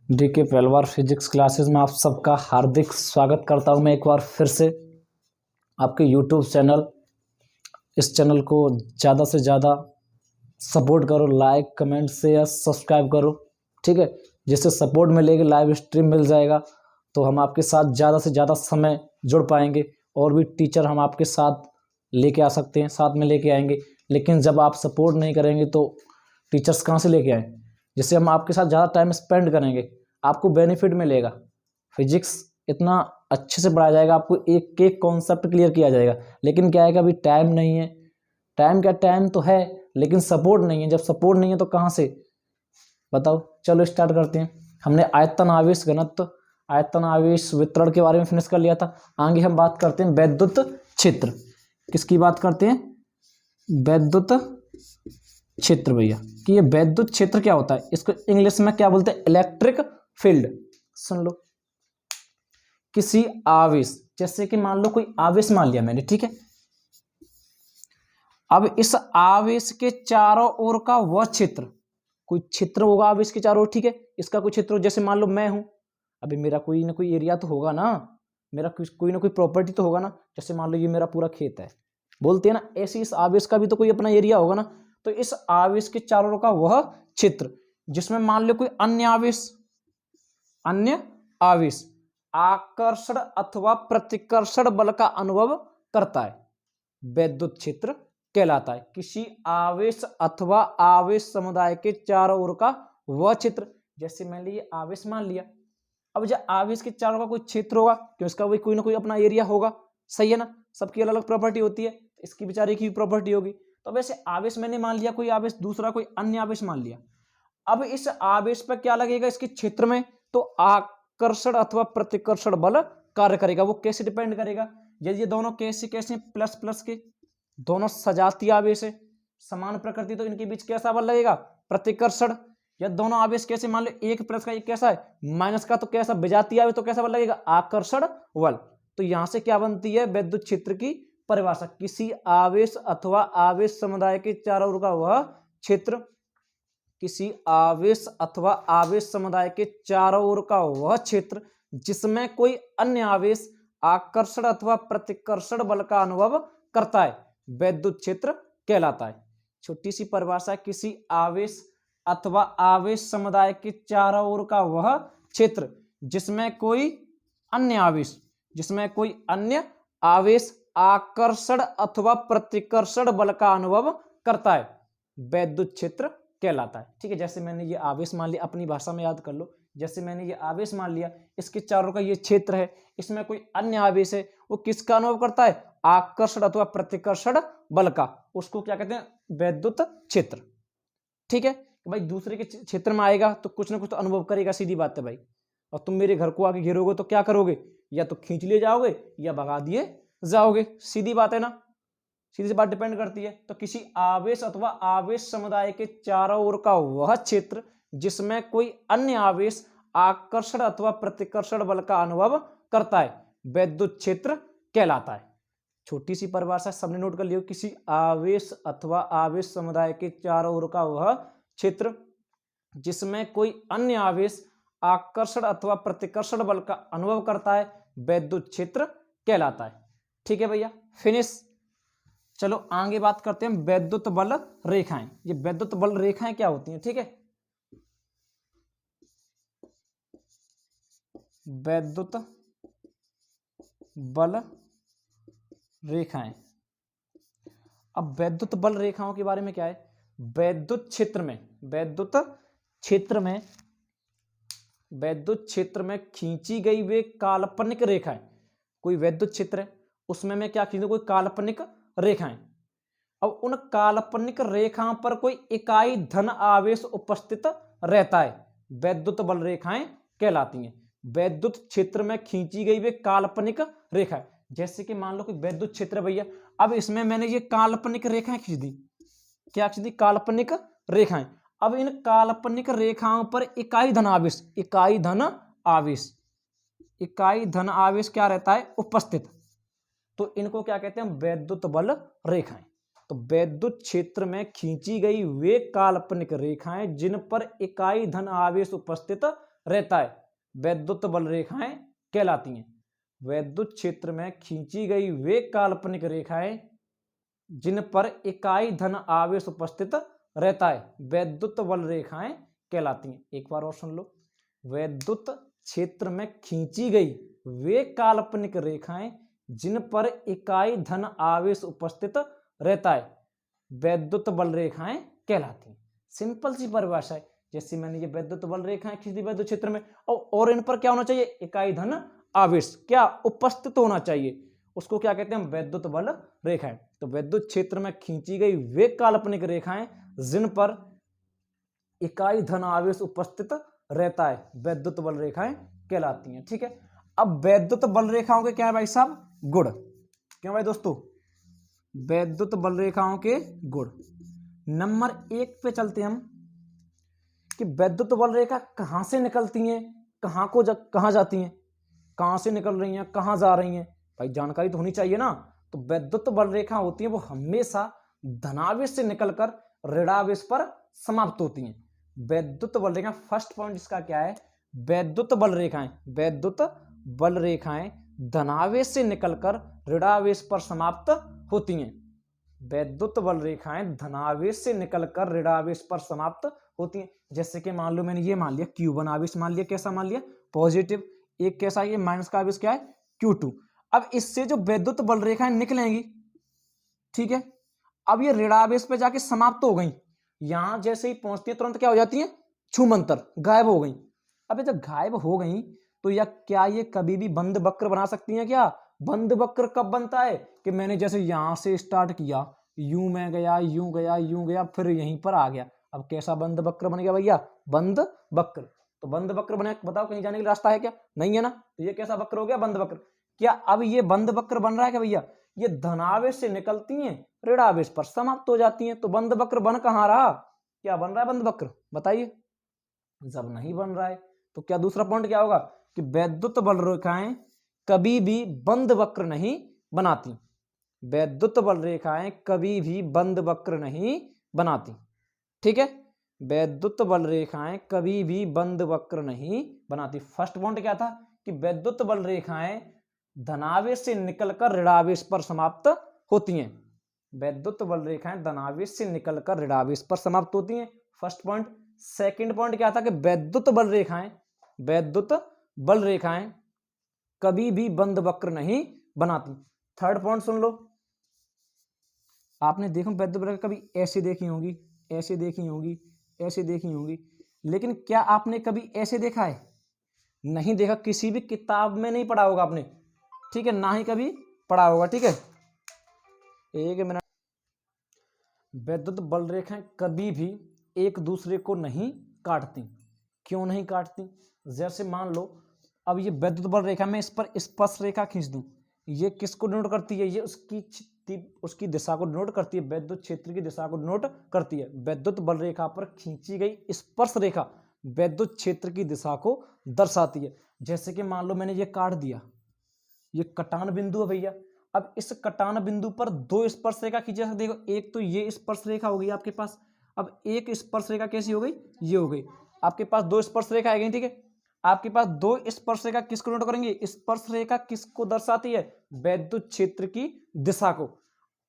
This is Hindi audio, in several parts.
डीके पहलवार फिजिक्स क्लासेस में आप सबका हार्दिक स्वागत करता हूं मैं एक बार फिर से आपके यूट्यूब चैनल। इस चैनल को ज़्यादा से ज़्यादा सपोर्ट करो, लाइक कमेंट शेयर सब्सक्राइब करो, ठीक है। जिससे सपोर्ट मिलेगी, लाइव स्ट्रीम मिल जाएगा तो हम आपके साथ ज़्यादा से ज़्यादा समय जुड़ पाएंगे और भी टीचर हम आपके साथ लेके आ सकते हैं, साथ में लेके आएंगे। लेकिन जब आप सपोर्ट नहीं करेंगे तो टीचर्स कहाँ से लेके आएँ? जिससे हम आपके साथ ज़्यादा टाइम स्पेंड करेंगे, आपको बेनिफिट मिलेगा। फिजिक्स इतना अच्छे से पढ़ाया जाएगा, आपको एक एक कॉन्सेप्ट क्लियर किया जाएगा। लेकिन क्या है कि अभी टाइम नहीं है। टाइम क्या, टाइम तो है लेकिन सपोर्ट नहीं है। जब सपोर्ट नहीं है तो कहाँ से बताओ। चलो स्टार्ट करते हैं। हमने आयतन आवेश घनत्व, आयतन आवेश वितरण के बारे में फिनिश कर लिया था। आगे हम बात करते हैं वैद्युत क्षेत्र। किसकी बात करते हैं? वैद्युत क्षेत्र भैया। कि ये वैद्युत क्षेत्र क्या होता है, इसको इंग्लिश में क्या बोलते हैं? Electric field. सुन लो, किसी आवेश, जैसे कि मान लो कोई आवेश मान लिया मैंने, ठीक है। अब इस आवेश के चारों ओर का वह क्षेत्र, कोई क्षेत्र होगा आवेश के चारों ओर, ठीक है। इसका कोई क्षेत्र हो, जैसे मान लो मैं हूं, अभी मेरा कोई ना कोई एरिया तो होगा ना, मेरा कोई ना कोई प्रॉपर्टी तो होगा ना। जैसे मान लो ये मेरा पूरा खेत है, बोलते हैं ना, ऐसे इस आवेश का भी तो कोई अपना एरिया होगा ना। तो इस आवेश के चारों ओर का वह क्षेत्र जिसमें मान लो कोई अन्य आवेश आकर्षण अथवा प्रतिकर्षण बल का अनुभव करता है, वैद्युत क्षेत्र कहलाता है। किसी आवेश अथवा आवेश समुदाय के चारों ओर का वह क्षेत्र, जैसे मैंने ये आवेश मान लिया। अब जब आवेश के चारों का कोई क्षेत्र होगा, क्यों इसका कोई ना कोई अपना एरिया होगा, सही है ना। सबकी अलग अलग प्रॉपर्टी होती है, इसकी बेचारे की प्रॉपर्टी होगी। तो वैसे आवेश मैंने मान लिया, कोई आवेश, दूसरा कोई अन्य आवेश मान लिया। अब इस आवेश पर क्या लगेगा इसके क्षेत्र में? तो आकर्षण अथवा प्रतिकर्षण बल कार्य करेगा। वो कैसे डिपेंड करेगा? यदि ये दोनों कैसे कैसे प्लस प्लस के दोनों सजातीय आवेश है, समान प्रकृति, तो इनके बीच कैसा बल लगेगा? प्रतिकर्षण। या दोनों आवेश कैसे, मान लो एक प्लस का एक कैसा है माइनस का, तो कैसा विजातीय आवेश, तो कैसा बल लगेगा? आकर्षण बल। तो यहां से क्या बनती है विद्युत क्षेत्र की परिभाषा? किसी आवेश अथवा आवेश समुदाय के चारों ओर का वह क्षेत्र, किसी आवेश अथवा आवेश समुदाय के चारों ओर का वह क्षेत्र जिसमें कोई अन्य आवेश आकर्षण अथवा प्रतिकर्षण बल का अनुभव करता है, वैद्युत क्षेत्र कहलाता है। छोटी सी परिभाषा, किसी आवेश अथवा आवेश समुदाय के चारों ओर का वह क्षेत्र जिसमें कोई अन्य आवेश आकर्षण अथवा प्रतिकर्षण बल का अनुभव करता है, वैद्युत क्षेत्र कहलाता है। ठीक है, जैसे मैंने ये आवेश मान लिया, अपनी भाषा में याद कर लो। जैसे मैंने ये आवेश मान लिया, इसके चारों का ये क्षेत्र है, इसमें कोई अन्य आवेश है, वो किसका अनुभव करता है? आकर्षण अथवा प्रतिकर्षण बल का। उसको क्या कहते हैं? वैद्युत क्षेत्र। ठीक है भाई, दूसरे के क्षेत्र में आएगा तो कुछ ना कुछ तो अनुभव करेगा, सीधी बात है भाई। और तुम मेरे घर को आके घेरोगे तो क्या करोगे? या तो खींच लिए जाओगे या भगा दिए जाओगे, सीधी बात है ना। सीधी सी बात डिपेंड करती है। तो किसी आवेश अथवा आवेश समुदाय के चारों ओर का वह क्षेत्र जिसमें कोई अन्य आवेश आकर्षण अथवा प्रतिकर्षण बल का अनुभव करता है, वैद्युत क्षेत्र कहलाता है। छोटी सी परिभाषा सबने नोट कर लियो। किसी आवेश अथवा आवेश समुदाय के चारों ओर का वह क्षेत्र जिसमें कोई अन्य आवेश आकर्षण अथवा प्रतिकर्षण बल का अनुभव करता है, वैद्युत क्षेत्र कहलाता है। ठीक है भैया, फिनिश। चलो आगे बात करते हैं वैद्युत बल रेखाएं। ये वैद्युत बल रेखाएं क्या होती हैं? ठीक है, वैद्युत बल रेखाएं। अब वैद्युत बल रेखाओं के बारे में क्या है? वैद्युत क्षेत्र में खींची गई वे काल्पनिक रेखाएं। कोई वैद्युत क्षेत्र है, उसमें मैं क्या खींचूं? कोई काल्पनिक रेखाएं। अब उन काल्पनिक रेखाओं पर कोई इकाई धन आवेश उपस्थित रहता है, वैद्युत बल रेखाएं कहलाती हैं। वैद्युत क्षेत्र में खींची गई वे काल्पनिक रेखाएं, जैसे कि मान लो कोई वैद्युत क्षेत्र है भैया। अब इसमें मैंने ये काल्पनिक रेखाएं खींच दी। क्या खींच दी? काल्पनिक रेखाएं। अब इन काल्पनिक रेखाओं पर इकाई धन आवेश क्या रहता है? उपस्थित। तो इनको क्या कहते हैं? वैद्युत बल रेखाएं। तो वैद्युत क्षेत्र में खींची गई वे काल्पनिक रेखाएं जिन पर इकाई धन आवेश उपस्थित रहता है वैद्युत बल रेखाएं कहलाती हैं। वैद्युत क्षेत्र में खींची गई वे काल्पनिक रेखाएं जिन पर इकाई धन आवेश उपस्थित रहता है वैद्युत बल रेखाएं कहलाती हैं। एक बार और सुन लो, वैद्युत क्षेत्र में खींची गई वे काल्पनिक रेखाएं जिन पर इकाई धन आवेश उपस्थित रहता है वैद्युत बल रेखाएं कहलाती हैं। सिंपल सी परिभाषा है, जैसे मैंने ये वैद्युत बल रेखाएं खींच दी वैद्युत क्षेत्र में, और इन पर क्या होना चाहिए, इकाई धन आवेश क्या उपस्थित होना चाहिए, उसको क्या कहते हैं, वैद्युत बल रेखाएं। तो वैद्युत क्षेत्र में खींची गई वे काल्पनिक रेखाएं जिन पर इकाई धन आवेश उपस्थित रहता है वैद्युत बल रेखाएं कहलाती हैं। ठीक है, अब वैद्युत बल रेखाओं के क्या है भाई साहब, गुण। क्यों भाई दोस्तों, वैद्युत बल रेखाओं के गुण। नंबर 1 पे चलते हम कि वैद्युत बल रेखा कहां से निकलती हैं, कहां जाती हैं, कहां से निकल रही हैं, कहां जा रही हैं, भाई जानकारी तो होनी चाहिए ना। तो वैद्युत बल रेखा होती है वो हमेशा धनावेश से निकलकर ऋणावेश पर समाप्त होती हैं। वैद्युत बल रेखा, फर्स्ट पॉइंट इसका क्या है, वैद्युत बल रेखाएं धनावेश से निकलकर ऋणावेश पर समाप्त होती हैं। वैद्युत बल रेखाएं धनावेश से निकलकर ऋणावेश पर समाप्त होती हैं। जैसे कि मान लो मैंने ये मान लिया Q1 आवेश मान लिया, कैसा मान लिया, पॉजिटिव, एक कैसा, ये माइनस का आवेश क्या है, Q2। अब इससे जो वैद्युत बल रेखाएं निकलेंगी, ठीक है, अब ये ऋणावेश पे जाके समाप्त हो गई, यहां जैसे ही पहुंचती है तुरंत क्या हो जाती है, छूमंतर, गायब हो गई। अब जब गायब हो गई तो या क्या ये कभी भी बंद वक्र बना सकती हैं क्या, बंद वक्र कब बनता है कि मैंने जैसे यहां से स्टार्ट किया, यूं में गया, यूं गया, यूं गया, फिर यहीं पर आ गया, अब कैसा बंद वक्र बन गया भैया, बंद वक्र। तो बंद वक्र बने, बताओ कहीं जाने के रास्ता है क्या, नहीं है ना, तो ये कैसा वक्र हो गया, बंद वक्र। क्या अब ये बंद वक्र बन रहा है क्या भैया, ये धनावेश से निकलती हैं ऋणावेश पर समाप्त हो जाती हैं। तो बंद वक्र बन कहां रहा, क्या बन रहा है बंद वक्र, बताइए, जब नहीं बन रहा है तो क्या दूसरा पॉइंट क्या होगा कि वैद्युत बल रेखाएं कभी भी बंद वक्र नहीं बनाती, वैद्युत बल रेखाएं कभी भी बंद वक्र नहीं बनाती। ठीक है, वैद्युत बल रेखाएं कभी भी बंद वक्र नहीं बनाती। फर्स्ट पॉइंट क्या था कि वैद्युत बल रेखाएं धनावेश से निकलकर ऋणावेश पर समाप्त होती हैं, वैद्युत बल रेखाएं धनावेश से निकलकर ऋणावेश पर समाप्त होती हैं, फर्स्ट पॉइंट। सेकंड पॉइंट क्या था कि वैद्युत बल रेखाएं कभी भी बंद वक्र नहीं बनाती। थर्ड पॉइंट सुन लो, आपने देखो वैद्युत बल रेखा कभी ऐसे देखी होंगी, ऐसे देखी होंगी, ऐसे देखी होंगी, लेकिन क्या आपने कभी ऐसे देखा है, नहीं देखा, किसी भी किताब में नहीं पढ़ा होगा आपने, ठीक है, ना ही कभी पढ़ा होगा। ठीक है, एक मिनट, वैद्युत बल रेखाएं कभी भी एक दूसरे को नहीं काटती। क्यों नहीं काटती, जैसे मान लो अब ये वैद्युत बल रेखा में इस पर स्पर्श रेखा खींच दूं, ये किसको डिनोट करती है, ये उसकी दिशा को डिनोट करती है, वैद्युत क्षेत्र की दिशा को डिनोट करती है। वैद्युत बल रेखा पर खींची गई स्पर्श रेखा वैद्युत क्षेत्र की दिशा को दर्शाती है। जैसे कि मान लो मैंने ये काट दिया, ये कटान बिंदु है भैया, अब इस कटान बिंदु पर दो स्पर्श रेखा खींची जा सकती है। देखो, एक तो ये स्पर्श रेखा हो गई आपके पास, अब एक स्पर्श रेखा कैसी हो गई, ये हो गई, आपके पास दो स्पर्श रेखा आ गई। ठीक है, आपके पास दो स्पर्श रेखा किसको नोट करेंगे, स्पर्श रेखा किसको दर्शाती है, वैद्युत क्षेत्र की दिशा को।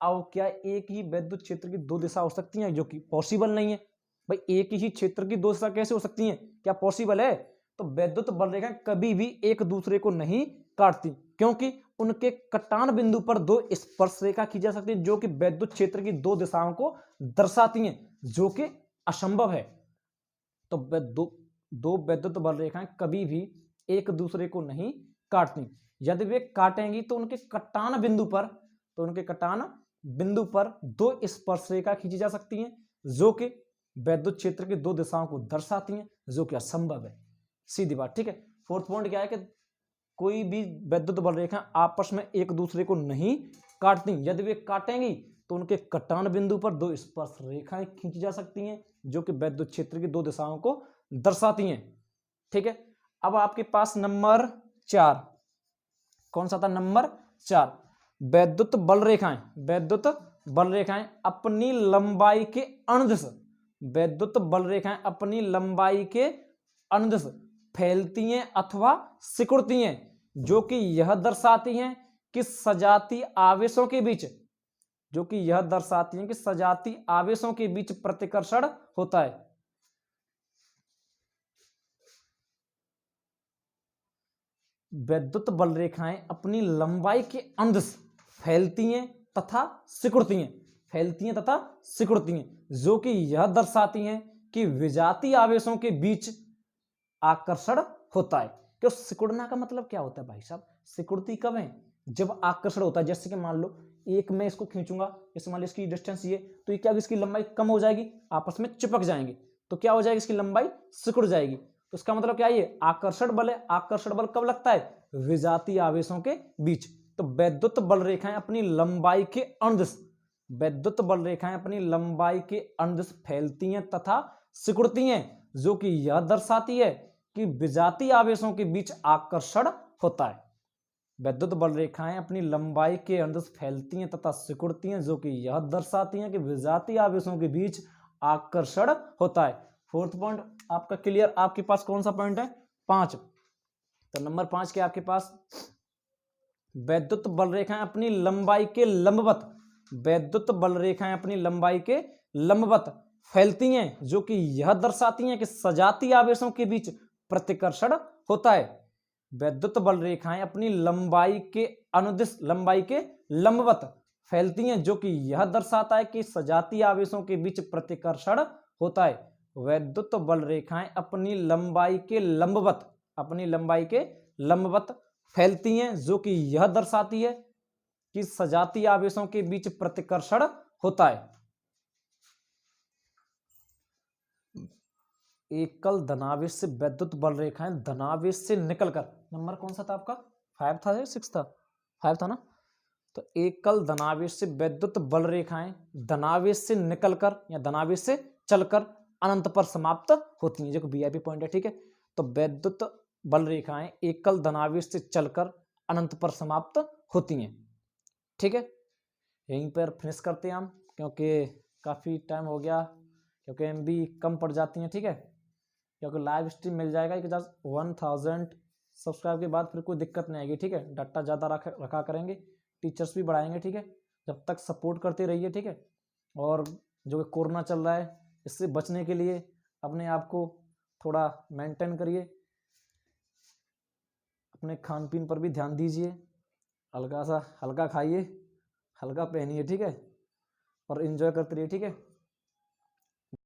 अब क्या एक ही वैद्युत क्षेत्र की दो दिशा हो सकती हैं, जो कि पॉसिबल नहीं है भाई, एक ही क्षेत्र की दो दिशा कैसे हो सकती हैं, क्या पॉसिबल है। तो वैद्युत बल रेखा कभी भी एक दूसरे को नहीं काटती, क्योंकि उनके कटान बिंदु पर दो स्पर्श रेखा खींची जा सकती है जो कि वैद्युत क्षेत्र की दो दिशाओं को दर्शाती हैं, जो कि असंभव है। तो दो वैद्युत बल रेखाएं कभी भी एक दूसरे को नहीं काटती। यदि वे काटेंगी तो उनके कटान बिंदु पर दो स्पर्श रेखा खींची जा सकती हैं जो कि वैद्युत क्षेत्र की दो दिशाओं को दर्शाती हैं, जो कि असंभव है, सीधी बात। ठीक है, फोर्थ पॉइंट क्या है कि कोई भी वैद्युत बल रेखा आपस में एक दूसरे को नहीं काटती, यदि वे काटेंगी तो उनके कटान बिंदु पर दो स्पर्श रेखाएं खींची जा सकती हैं जो कि वैद्युत क्षेत्र की दो दिशाओं को दर्शाती हैं। ठीक है, अब आपके पास नंबर 4 कौन सा था, नंबर 4 वैद्युत बल रेखाएं बल रेखाएं अपनी लंबाई के अनुदिश, वैद्युत बल रेखाएं अपनी लंबाई के अनुदिश फैलती हैं अथवा सिकुड़ती हैं, जो कि यह दर्शाती हैं कि सजाती आवेशों के बीच, जो कि यह दर्शाती हैं कि सजाती आवेशों के बीच प्रतिकर्षण होता है। वैद्युत बल रेखाएं अपनी लंबाई के अनुदिश फैलती हैं तथा सिकुड़ती हैं, फैलती हैं तथा सिकुड़ती हैं, जो कि यह दर्शाती हैं कि विजातीय आवेशों के बीच आकर्षण होता है। क्यों सिकुड़ना का मतलब क्या होता है भाई साहब? सिकुड़ती कब है? जब आकर्षण होता है। जैसे कि मान लो एक मैं इसको खींचूंगा, जैसे मान लो इसकी डिस्टेंस ये, तो ये क्या होगी, इसकी लंबाई कम हो जाएगी, आपस में चिपक जाएंगे, तो क्या हो जाएगी, इसकी लंबाई सिकुड़ जाएगी। तो इसका मतलब क्या है, ये आकर्षण बल है। आकर्षण बल कब लगता है? विजातीय आवेशों के बीच। तो वैद्युत बल रेखाएं अपनी लंबाई के अनुदिश, वैद्युत बल रेखाएं अपनी लंबाई के अनुदिश फैलती हैं तथा सिकुड़ती हैं, जो कि यह दर्शाती है कि विजातीय आवेशों के बीच आकर्षण होता है। वैद्युत बल रेखाएं अपनी लंबाई के अनुदिश फैलती हैं तथा सिकुड़ती हैं, जो कि यह दर्शाती हैं कि विजातीय आवेशों के बीच आकर्षण होता है। फोर्थ पॉइंट आपका क्लियर। आपके पास कौन सा पॉइंट है? 5। तो नंबर 5 के आपके पास वैद्युत बल रेखाएं अपनी लंबाई के लंबवत, वैद्युत बल रेखाएं अपनी लंबाई के लंबवत फैलती हैं, जो कि यह दर्शाती हैं कि सजातीय आवेशों के बीच प्रतिकर्षण होता है। वैद्युत बल रेखाएं अपनी लंबाई के अनुदिश, लंबाई के लंबवत फैलती हैं, जो कि यह दर्शाता है कि सजातीय आवेशों के बीच प्रतिकर्षण होता है। वैद्युत बल रेखाएं अपनी लंबाई के लंबवत, अपनी लंबाई के लंबवत फैलती हैं, जो कि यह दर्शाती है कि सजातीय आवेशों के बीच प्रतिकर्षण होता है। एकल धनावेश से वैद्युत बल रेखाएं धनावेश से निकलकर, नंबर कौन सा था आपका? 5 था या 6 था? 5 था ना। तो एकल धनावेश से वैद्युत बल रेखाएं धनावेश से निकलकर या धनावेश से चलकर अनंत पर समाप्त होती हैं, जो वीआईपी पॉइंट है, ठीक है। तो वैद्युत बल रेखाएं एकल धनावेश से चलकर अनंत पर समाप्त होती हैं, ठीक है। यहीं पर फिनिश करते हैं हम, क्योंकि काफी टाइम हो गया, क्योंकि एमबी कम पड़ जाती हैं, ठीक है। क्योंकि लाइव स्ट्रीम मिल जाएगा कि 1000 सब्सक्राइब के बाद फिर कोई दिक्कत नहीं आएगी, ठीक है। डाटा ज़्यादा रखा करेंगे, टीचर्स भी बढ़ाएंगे, ठीक है। जब तक सपोर्ट करते रहिए, ठीक है। और जो कोरोना चल रहा है, इससे बचने के लिए अपने आप को थोड़ा मेंटेन करिए, अपने खान पीन पर भी ध्यान दीजिए, हल्का खाइए, हल्का पहनिए, ठीक है, और एंजॉय करते रहिए, ठीक है।